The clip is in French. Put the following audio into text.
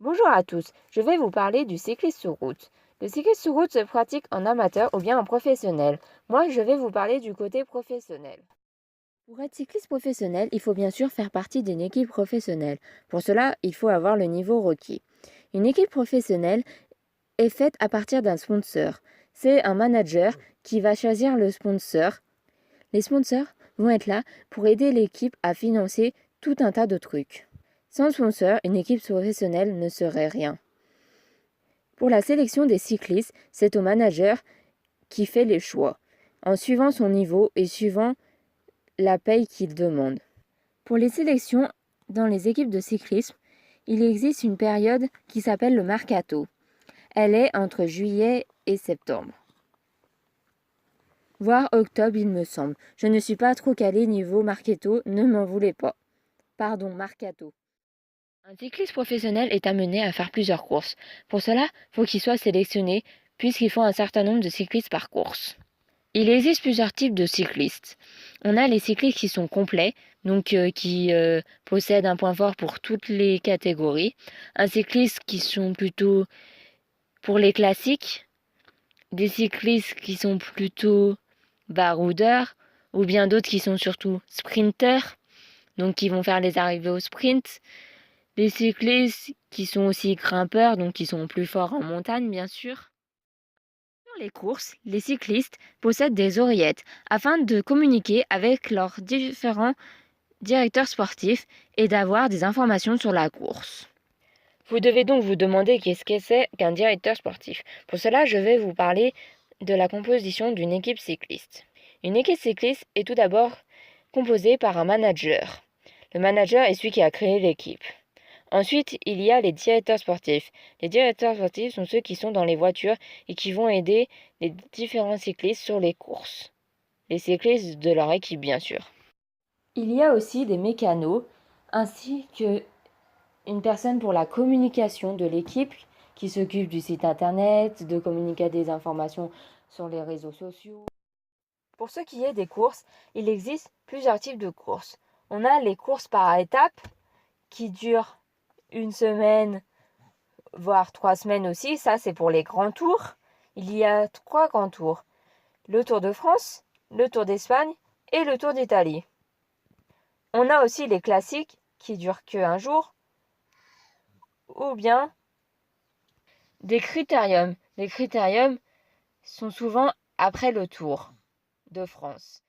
Bonjour à tous, je vais vous parler du cyclisme sur route. Le cyclisme sur route se pratique en amateur ou bien en professionnel. Moi, je vais vous parler du côté professionnel. Pour être cycliste professionnel, il faut bien sûr faire partie d'une équipe professionnelle. Pour cela, il faut avoir le niveau requis. Une équipe professionnelle est faite à partir d'un sponsor. C'est un manager qui va choisir le sponsor. Les sponsors vont être là pour aider l'équipe à financer tout un tas de trucs. Sans sponsor, une équipe professionnelle ne serait rien. Pour la sélection des cyclistes, c'est au manager qui fait les choix, en suivant son niveau et suivant la paye qu'il demande. Pour les sélections dans les équipes de cyclisme, il existe une période qui s'appelle le mercato. Elle est entre juillet et septembre. Voire octobre, il me semble. Je ne suis pas trop calé niveau mercato, ne m'en voulez pas. Pardon, mercato. Un cycliste professionnel est amené à faire plusieurs courses. Pour cela, il faut qu'il soit sélectionné, puisqu'il faut un certain nombre de cyclistes par course. Il existe plusieurs types de cyclistes. On a les cyclistes qui sont complets, donc qui possèdent un point fort pour toutes les catégories. Un cycliste qui sont plutôt pour les classiques. Des cyclistes qui sont plutôt baroudeurs, ou bien d'autres qui sont surtout sprinters, donc qui vont faire les arrivées au sprint. Des cyclistes qui sont aussi grimpeurs, donc qui sont plus forts en montagne, bien sûr. Pour les courses, les cyclistes possèdent des oreillettes afin de communiquer avec leurs différents directeurs sportifs et d'avoir des informations sur la course. Vous devez donc vous demander qu'est-ce que c'est qu'un directeur sportif. Pour cela, je vais vous parler de la composition d'une équipe cycliste. Une équipe cycliste est tout d'abord composée par un manager. Le manager est celui qui a créé l'équipe. Ensuite, il y a les directeurs sportifs. Les directeurs sportifs sont ceux qui sont dans les voitures et qui vont aider les différents cyclistes sur les courses. Les cyclistes de leur équipe, bien sûr. Il y a aussi des mécanos, ainsi que une personne pour la communication de l'équipe qui s'occupe du site internet, de communiquer des informations sur les réseaux sociaux. Pour ce qui est des courses, il existe plusieurs types de courses. On a les courses par étapes qui durent une semaine, voire 3 semaines aussi. Ça, c'est pour les grands tours. Il y a 3 grands tours. Le Tour de France, le Tour d'Espagne et le Tour d'Italie. On a aussi les classiques qui durent qu'un jour, ou bien des critériums. Les critériums sont souvent après le Tour de France.